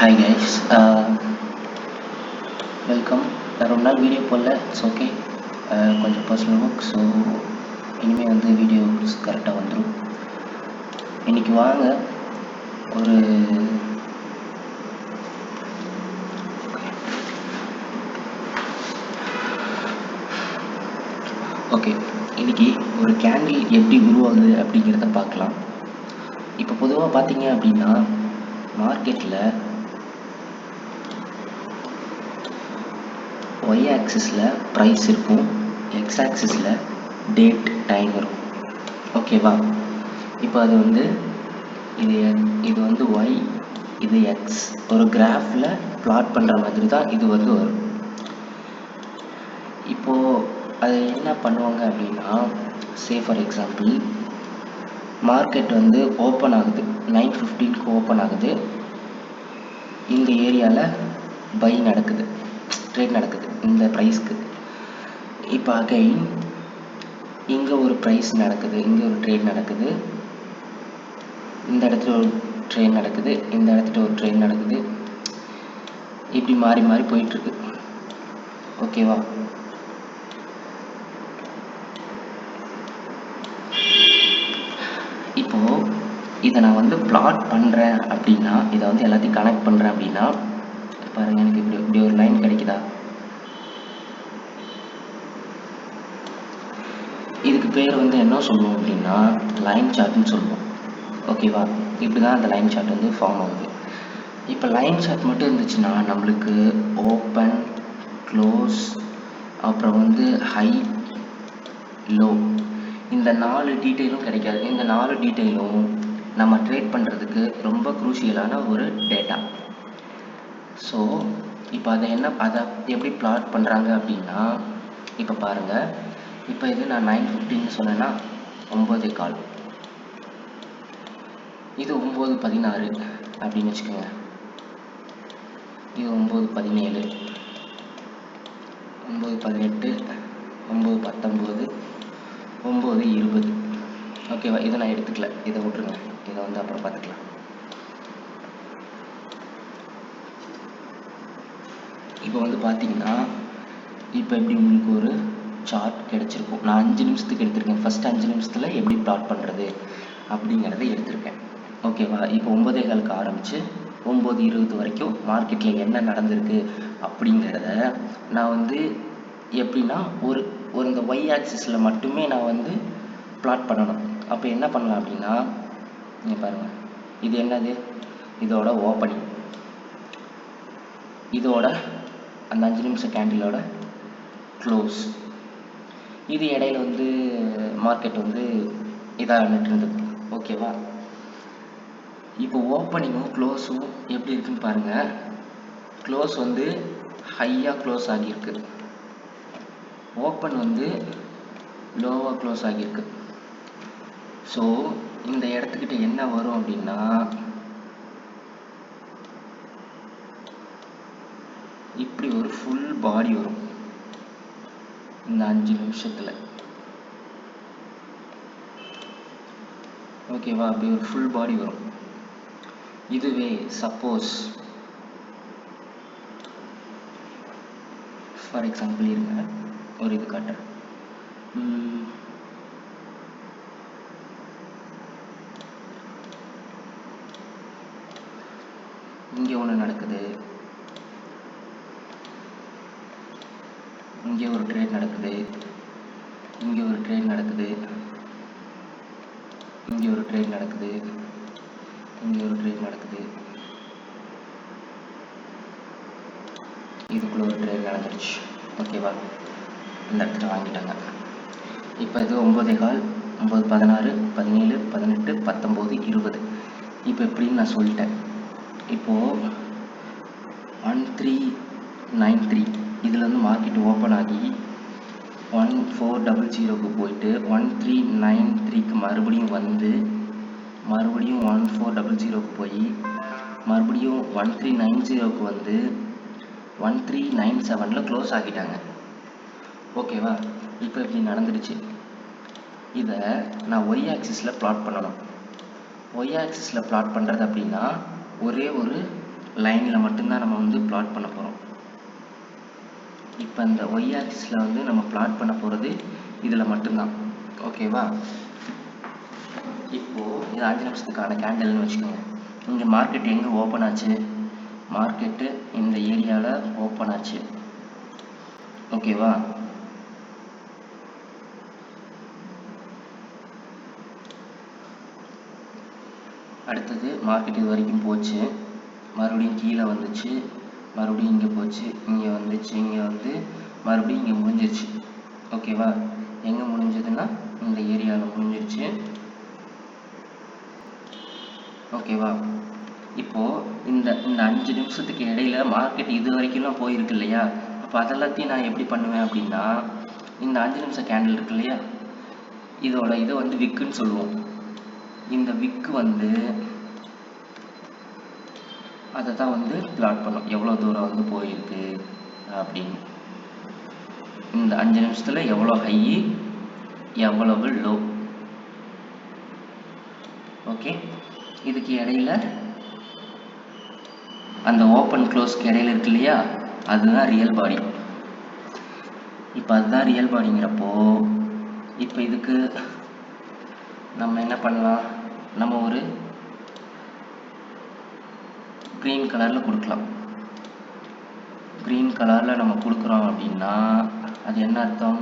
Hi guys, welcome. ரொம்ப நாள் video போடல, இட்ஸ் ஓகே. கொஞ்சம் பர்சனல் ஒர்க், ஸோ இனிமேல் வந்து வீடியோஸ் கரெக்டாக வந்துடும். இன்னைக்கு வாங்க ஒரு ஓகே இன்னைக்கு ஒரு கேண்டில் எப்படி உருவாகுது அப்படிங்கிறத பார்க்கலாம். இப்போ பொதுவாக பார்த்தீங்க அப்படின்னா மார்க்கெட்டில் ஒய் ஆக்சிஸில் ப்ரைஸ் இருக்கும், எக்ஸ் ஆக்சிஸில் டேட் டைம் இருக்கும். ஓகேவா? இப்போ அது வந்து இது வந்து ஒய், இது எக்ஸ், ஒரு கிராஃபில் பிளாட் பண்ணுற மாதிரி தான் இது வந்து வரும். இப்போது அது என்ன பண்ணுவாங்க அப்படின்னா, சே ஃபார் எக்ஸாம்பிள் மார்க்கெட் வந்து ஓப்பன் ஆகுது, 9:15க்கு ஓப்பன் ஆகுது. இந்த ஏரியாவில் பை நடக்குது, ட்ரேட் நடக்குது இந்த ப்ரைஸ்க்கு. இப்போ அகைன் இங்கே ஒரு ப்ரைஸ் நடக்குது, இங்கே ஒரு ட்ரேட் நடக்குது, இந்த இடத்துல ஒரு ட்ரெயின் நடக்குது, இந்த இடத்துல ஒரு ட்ரெயின் நடக்குது, இப்படி மாறி மாறி போயிட்டுருக்கு. ஓகேவா? இப்போது இதை நான் வந்து பிளாட் பண்ணுறேன் அப்படின்னா, இதை வந்து எல்லாத்தையும் கனெக்ட் பண்ணுறேன் அப்படின்னா பாருங்கள், எனக்கு இப்படி ஒரு லைன் கிடைக்குதா? இதுக்கு பேர் வந்து என்ன சொல்லுவோம் அப்படின்னா லைன் சார்ட்னு சொல்லுவோம். ஓகேவா? இப்படி தான் அந்த லைன் சார்ட் வந்து ஃபார்ம் ஆகுது. இப்போ லைன் சார்ட் மட்டும் இருந்துச்சுன்னா நம்மளுக்கு ஓப்பன், க்ளோஸ், அப்புறம் வந்து ஹை, லோ, இந்த 4 டீட்டெயிலும் கிடைக்காது. இந்த 4 டீட்டெயிலும் நம்ம ட்ரேட் பண்ணுறதுக்கு ரொம்ப குரூஷியலான ஒரு டேட்டா. ஸோ இப்போ அதை எப்படி பிளாட் பண்ணுறாங்க அப்படின்னா, இப்போ பாருங்கள், இப்போ இது நான் 9:15 சொன்னேன்னா 9:15, இது 9:16 அப்படின்னு வச்சுக்கோங்க, இது 9:17, 9:18, 9:19, 9:20. ஓகேவா? இதை நான் எடுத்துக்கல, இதை விட்டுருங்க, இதை வந்து அப்புறம் பார்த்துக்கலாம். இப்போ வந்து பார்த்தீங்கன்னா இப்போ எப்படி உங்களுக்கு ஒரு சார்ட் கிடச்சிருக்கும். நான் 5 நிமிஷத்துக்கு எடுத்திருக்கேன். ஃபஸ்ட் 5 நிமிஷத்தில் எப்படி பிளாட் பண்ணுறது அப்படிங்கிறத எடுத்திருக்கேன். ஓகேவா? இப்போ 9:15க்கு ஆரம்பித்து 9:20 வரைக்கும் மார்க்கெட்டில் என்ன நடந்திருக்கு அப்படிங்கிறத நான் வந்து எப்படின்னா ஒரு இந்த ஒய் ஆக்சிஸில் மட்டுமே நான் வந்து பிளாட் பண்ணணும். அப்போ என்ன பண்ணலாம் அப்படின்னா, நீங்கள் பாருங்கள், இது என்னது, இதோட ஓப்பனிங், இதோட அந்த 5 நிமிஷம் கேண்டிலோட க்ளோஸ், இது இடையில வந்து மார்க்கெட் வந்து இதாக இருந்தது. ஓகேவா? இப்போ ஓப்பனிங்கும் க்ளோஸும் எப்படி இருக்குன்னு பாருங்கள். க்ளோஸ் வந்து ஹையாக க்ளோஸ் ஆகியிருக்கு, ஓப்பன் வந்து லோவாக க்ளோஸ் ஆகியிருக்கு. ஸோ இந்த இடத்துக்கிட்ட என்ன வரும் அப்படின்னா, இப்படி ஒரு ஃபுல் பாடி வரும் இந்த 5 நிமிஷத்தில். ஓகேவா? அப்படி ஒரு ஃபுல் பாடி வரும். இதுவே சப்போஸ் ஃபார் எக்ஸாம்பிள் இருங்க, ஒரு இது காட்டுறேன். இங்கே ஒன்று நடக்குது, இங்கே ஒரு ட்ரேட் நடக்குது, இங்கே ஒரு ட்ரேட் நடக்குது, இங்கே ஒரு ட்ரேட் நடக்குது, இங்கே ஒரு ட்ரேட் நடக்குது, இதுக்குள்ள ஒரு ட்ரேட் நடந்துருச்சு. ஓகேவா? இந்த இடத்துல வாங்கிட்டாங்க. இப்போ இது 9:15, 9:16, 17, 18, 19, 20. இப்போ எப்படின்னு நான் சொல்லிட்டேன். இப்போது 1393 இதில் வந்து மார்க்கெட் ஓப்பன் ஆகி 1400க்கு போயிட்டு 1393க்கு மறுபடியும் வந்து மறுபடியும் 1400க்கு போய் மறுபடியும் 1390க்கு வந்து 1397ல் க்ளோஸ் ஆகிட்டாங்க. ஓகேவா? இப்போ இப்படி நடந்துடுச்சு. இதை நான் ஒய் ஆக்சிஸில் பிளாட் பண்ணணும். ஒய் ஆக்சிஸில் பிளாட் பண்ணுறது அப்படின்னா ஒரே ஒரு லைனில் மட்டும்தான் நம்ம வந்து பிளாட் பண்ண போகிறோம். இப்போ இந்த ஒய் ஆக்சிஸில் வந்து நம்ம பிளாட் பண்ண போகிறது இதில் மட்டும்தான். ஓகேவா? இப்போது இது 5 நிமிஷத்துக்கான கேண்டில்னு வச்சுக்கோங்க. இங்கே மார்க்கெட் எங்கே ஓப்பன் ஆச்சு? மார்க்கெட்டு இந்த ஏரியாவில் ஓப்பன் ஆச்சு. ஓகேவா? அடுத்தது மார்க்கெட் இது வரைக்கும் போச்சு, மறுபடியும் கீழே வந்துச்சு, மறுபடியும் இங்கே போச்சு, இங்கே வந்துச்சு, இங்கே வந்து மறுபடியும் இங்கே முடிஞ்சிருச்சு. ஓகேவா? எங்கே முடிஞ்சதுன்னா இந்த ஏரியாவில் முடிஞ்சிருச்சு. ஓகேவா? இப்போது இந்த 5 நிமிஷத்துக்கு இடையில மார்க்கெட் இது வரைக்கும்லாம் போயிருக்கு இல்லையா? அப்போ அதெல்லாத்தையும் நான் எப்படி பண்ணுவேன் அப்படின்னா, இந்த 5 நிமிஷம் கேண்டில் இருக்கு இல்லையா, இதோட இதை வந்து விக்குன்னு சொல்லுவோம். இந்த விக்கு வந்து அதை தான் வந்து பிளாட் பண்ணும், எவ்வளோ தூரம் வந்து போயிருக்கு அப்படின்னு. இந்த 5 நிமிஷத்தில் எவ்வளோ ஹை, எவ்வளவு லோ. ஓகே, இதுக்கு இடையில அந்த ஓப்பன் க்ளோஸ்க்கு இடையில இருக்கு இல்லையா, அதுதான் ரியல் பாடி. இப்போ அதுதான் ரியல் பாடிங்கிறப்போ இப்போ இதுக்கு நம்ம என்ன பண்ணலாம், நம்ம ஒரு க்ரீன் கலரில் கொடுக்கலாம். க்ரீன் கலரில் நம்ம கொடுக்குறோம் அப்படின்னா அது என்ன அர்த்தம்?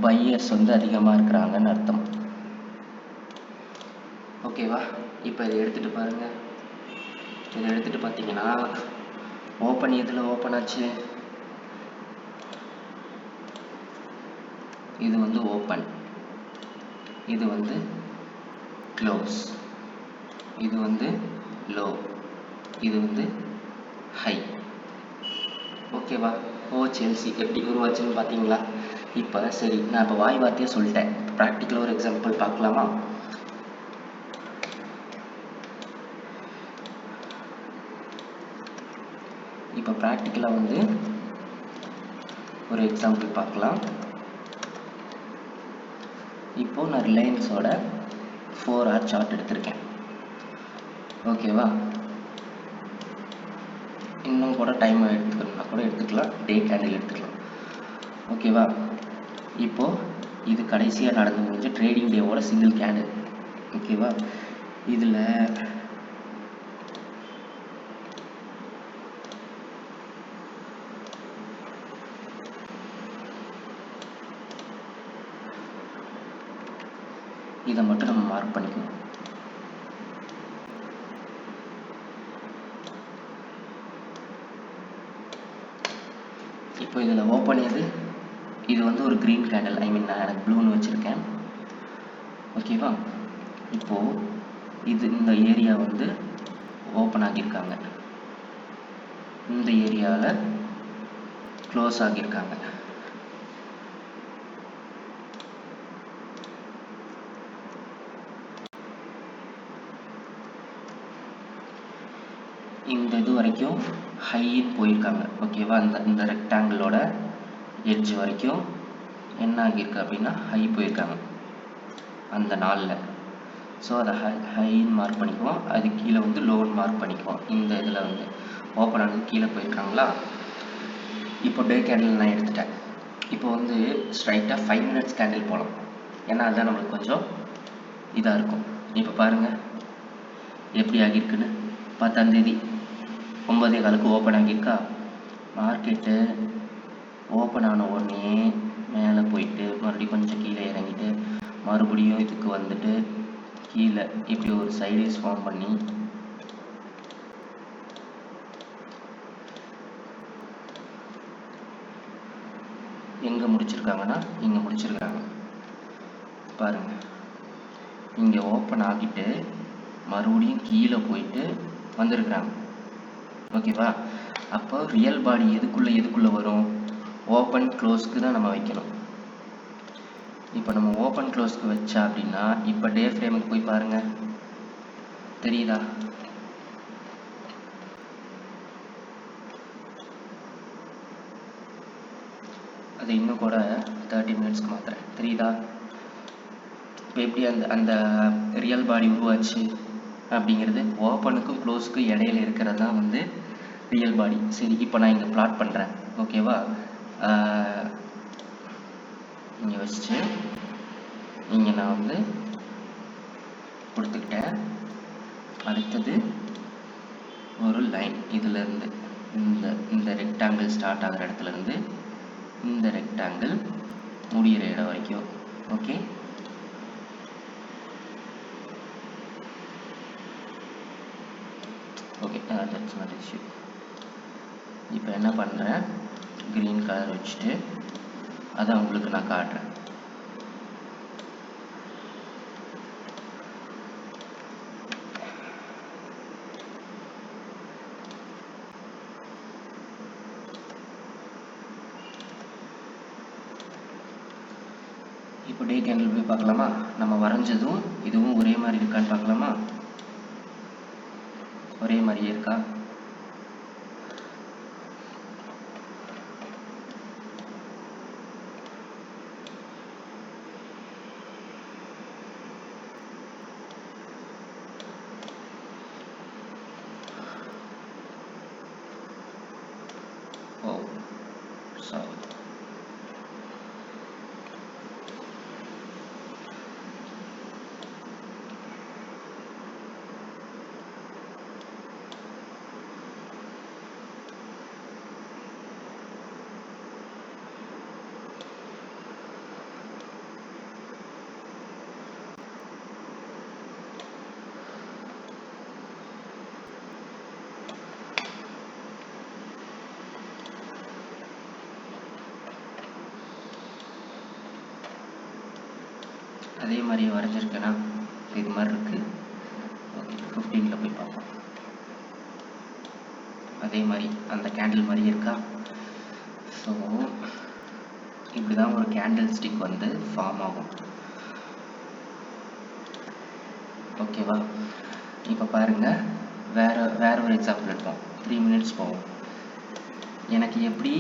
பையர்ஸ் வந்து அதிகமாக இருக்கிறாங்கன்னு அர்த்தம். ஓகேவா? இப்போ இதை எடுத்துகிட்டு பாருங்கள். இதை எடுத்துகிட்டு பார்த்தீங்கன்னா ஓப்பன் எதில் ஓப்பன் ஆச்சு? இது வந்து ஓப்பன், இது வந்து க்ளோஸ், இது வந்து லோ, இது வந்து ஹை. ஓகேவா? ஓஹெச்எல்சி எப்படி உருவாச்சுன்னு பார்த்தீங்களா? இப்போ சரி, நான் இப்போ வாய் வார்த்தையே சொல்லிட்டேன். ப்ராக்டிக்கலாக ஒரு எக்ஸாம்பிள் பார்க்கலாமா? இப்போ ப்ராக்டிக்கலாக வந்து ஒரு எக்ஸாம்பிள் பார்க்கலாம். இப்போ நான் ரிலையன்ஸோட 4 hour சார்ட் எடுத்திருக்கேன். ஓகேவா? இன்னும் கூட டைம் எடுத்துக்கணும்னா கூட எடுத்துக்கலாம், டே கேண்டில் எடுத்துக்கலாம். ஓகேவா? இப்போது இது கடைசியாக நடந்து முடிஞ்ச ட்ரேடிங் டேவோட சிங்கிள் கேண்டில். ஓகேவா? இதில் இதை மட்டும் நம்ம மார்க் பண்ணிக்குவோம். இப்போ இதில் ஓப்பன் எது? இது வந்து ஒரு க்ரீன் கேண்டில், ஐ மீன் நான் எனக்கு ப்ளூன்னு வச்சுருக்கேன். ஓகேவா? இப்போது இது இந்த ஏரியா வந்து ஓப்பன் ஆகியிருக்காங்க, இந்த ஏரியாவில் க்ளோஸ் ஆகியிருக்காங்க. இந்த இது வரைக்கும் ஹைன்னு போயிருக்காங்க. ஓகேவா? இந்த ரெக்டாங்கிளோட எட்ஜ் வரைக்கும் என்ன ஆகியிருக்கு அப்படின்னா ஹை போயிருக்காங்க அந்த நாளில். ஸோ அதை ஹைன்னு மார்க் பண்ணிக்குவோம், அது கீழே வந்து லோன்னு மார்க் பண்ணிக்குவோம். இந்த இதில் வந்து ஓப்பன் ஆனது கீழே போயிருக்காங்களா? இப்போ டே கேண்டில் நான் எடுத்துட்டேன். இப்போ வந்து ஸ்ட்ரைட்டாக 5 minutes கேண்டில் போகலாம், ஏன்னா அதுதான் நம்மளுக்கு கொஞ்சம் இதாக இருக்கும். இப்போ பாருங்கள் எப்படி ஆகியிருக்குன்னு. 10ஆம் தேதி 9:15 ஓப்பன் ஆகியிருக்கா? மார்க்கெட்டு ஓப்பன் ஆன உடனே மேலே போயிட்டு மறுபடியும் கொஞ்சம் கீழே இறங்கிட்டு மறுபடியும் இதுக்கு வந்துட்டு கீழே இப்படி ஒரு சைடேஸ் ஃபார்ம் பண்ணி எங்கே முடிச்சிருக்காங்கன்னா இங்கே முடிச்சிருக்காங்க. பாருங்க, இங்கே ஓப்பன் ஆகிட்டு மறுபடியும் கீழே போயிட்டு வந்திருக்கிறாங்க. ஓகேவா? அப்போ ரியல் பாடி எதுக்குள்ளே வரும்? ஓப்பன் க்ளோஸ்க்கு தான் நம்ம வைக்கணும். இப்போ நம்ம ஓப்பன் க்ளோஸ்க்கு வச்சா அப்படின்னா இப்போ டே ஃப்ரேமுக்கு போய் பாருங்க, தெரியுதா? அது இன்னும் கூட 30 minutesக்கு மாத்திரேன், தெரியுதா? இப்போ எப்படி அந்த ரியல் பாடி உருவாச்சு? அப்படிங்கிறது ஓப்பனுக்கும் க்ளோஸுக்கும் இடையில இருக்கிறது தான் வந்து ரியல் பாடி. சரி, இப்போ நான் இங்கே பிளாட் பண்ணுறேன். ஓகேவா? இங்கே வச்சுட்டு இங்கே நான் வந்து கொடுத்துக்கிட்டேன். அடுத்தது ஒரு லைன் இதிலேருந்து இந்த ரெக்டாங்கிள் ஸ்டார்ட் ஆகிற இடத்துலேருந்து இந்த ரெக்டாங்கிள் முடிகிற இடம் வரைக்கும். Okay, okay, that's not issue. இப்போ என்ன பண்ணுறேன், க்ரீன் கலர் வச்சுட்டு அதை உங்களுக்கு நான் காட்டுறேன். இப்போ டே கேண்டில் போய் பார்க்கலாமா? நம்ம வரைஞ்சதும் இதுவும் ஒரே மாதிரி இருக்கான்னு பார்க்கலாமா? ஒரே மாதிரியே இருக்கா? ஓ சாரி. அதே மாதிரியே வரைஞ்சிருக்கேன்னா இது மாதிரி இருக்குது. ஓகே, 15ல் போய் பார்ப்போம். அதே மாதிரி அந்த கேண்டில் மாதிரியே இருக்கா? ஸோ இப்படி தான் ஒரு கேண்டில் ஸ்டிக் வந்து ஃபார்ம் ஆகும். ஓகேவா? இப்போ பாருங்கள், வேற ஒரு எக்ஸாம்பிள் எடுப்போம். 3 minutes போவோம். எனக்கு எப்படி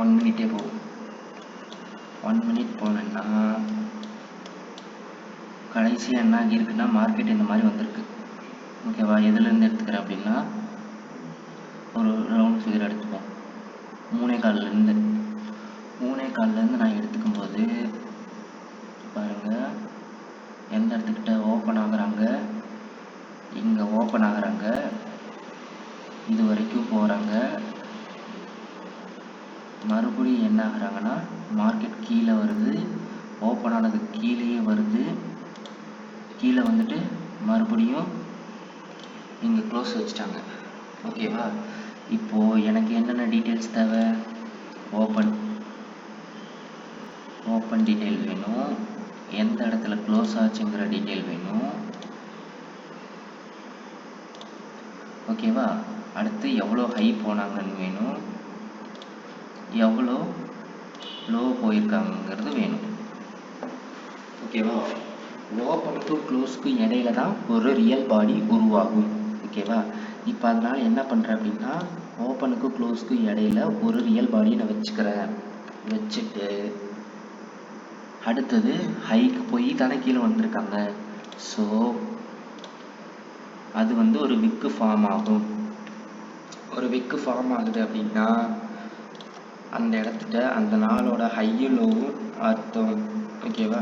1 minute போகும். 1 minute போனேன்னா கடைசியாக என்ன ஆகியிருக்குன்னா மார்க்கெட் இந்த மாதிரி வந்திருக்கு. ஓகேவா? எதுலேருந்து எடுத்துக்கிறேன் அப்படின்னா ஒரு ரவுண்ட் ஃபிகர் எடுத்துப்போம். 3.25 நான் எடுத்துக்கும் போது பாருங்கள், எந்த இடத்துக்கிட்ட ஓப்பன் ஆகுறாங்க, இங்கே ஓப்பன் ஆகுறாங்க, இது வரைக்கும் போகிறாங்க. மறுபடியும் என்ன ஆகுறாங்கன்னா மார்க்கெட் கீழே வருது, ஓப்பன் ஆனது கீழேயே வருது, கீழே வந்துட்டு மறுபடியும் இங்கே க்ளோஸ் வச்சுட்டாங்க. ஓகேவா? இப்போது எனக்கு என்னென்ன டீட்டெயில்ஸ் தேவை? ஓப்பன் டீட்டெயில் வேணும், எந்த இடத்துல க்ளோஸ் ஆச்சுங்கிற டீட்டெயில் வேணும். ஓகேவா? அடுத்து எவ்வளோ ஹை போனாங்கன்னு வேணும், எவ்வளோ லோ போயிருக்காங்கிறது வேணும். ஓகேவா? ஓப்பனுக்கும் க்ளோஸுக்கும் இடையில தான் ஒரு ரியல் பாடி உருவாகும். ஓகேவா? இப்போ அதனால் என்ன பண்ணுறேன் அப்படின்னா ஓப்பனுக்கும் க்ளோஸுக்கும் இடையில ஒரு ரியல் பாடியை நான் வச்சுட்டு அடுத்தது ஹைக்கு போய் தானே கீழே வந்திருக்காங்க. ஸோ அது வந்து ஒரு விக்கு ஃபார்ம் ஆகும். ஒரு விக்கு ஃபார்ம் ஆகுது அப்படின்னா அந்த இடத்துட்ட அந்த நாளோட ஹையும் லோவும் அர்த்தம். ஓகேவா?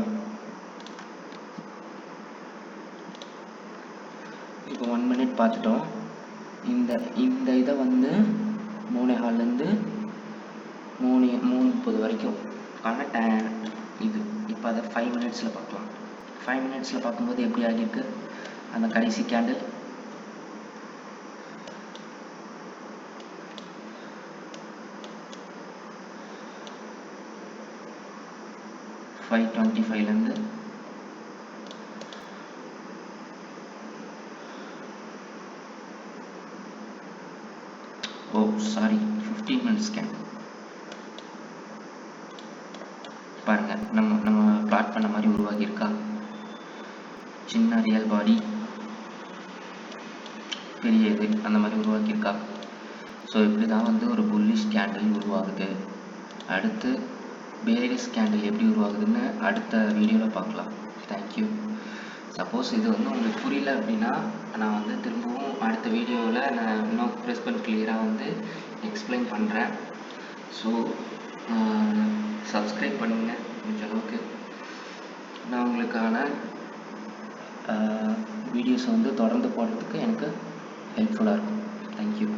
இப்போ 1 minute பார்த்துட்டோம். இந்த இதை வந்து 3.25லேருந்து 3:30 வரைக்கும் ஆன இது. இப்போ அதை 5 minutesல பார்க்கலாம். 5 minutesல பார்க்கும்போது எப்படி ஆகியிருக்கு அந்த கடைசி கேண்டில்? $5.25லேருந்து சாரி 15 minutes கேண்டில். பாருங்க, நம்ம பிளாட் பண்ண மாதிரி உருவாகி இருக்கா? சின்ன ரியல் பாடி, பெரிய இது, அந்த மாதிரி உருவாக்கி இருக்கா? ஸோ இப்படி தான் வந்து ஒரு புல்லிஷ் கேண்டில் உருவாகுது. அடுத்து பேரிஷ் கேண்டில் எப்படி உருவாகுதுன்னு அடுத்த வீடியோவில் பார்க்கலாம். தேங்க்யூ. சப்போஸ் இது வந்து உங்களுக்கு புரியல அப்படின்னா நான் வந்து திரும்பவும் அடுத்த வீடியோவில் நான் இன்னும் ப்ரெஸ் கிளியராக வந்து எக்ஸ்பிளைன் பண்ணுறேன். ஸோ சப்ஸ்கிரைப் பண்ணுங்கள் முடிஞ்ச அளவுக்கு. நான் உங்களுக்கான வீடியோஸை வந்து தொடர்ந்து போடுறதுக்கு எனக்கு ஹெல்ப்ஃபுல்லாக இருக்கும். தேங்க்யூ.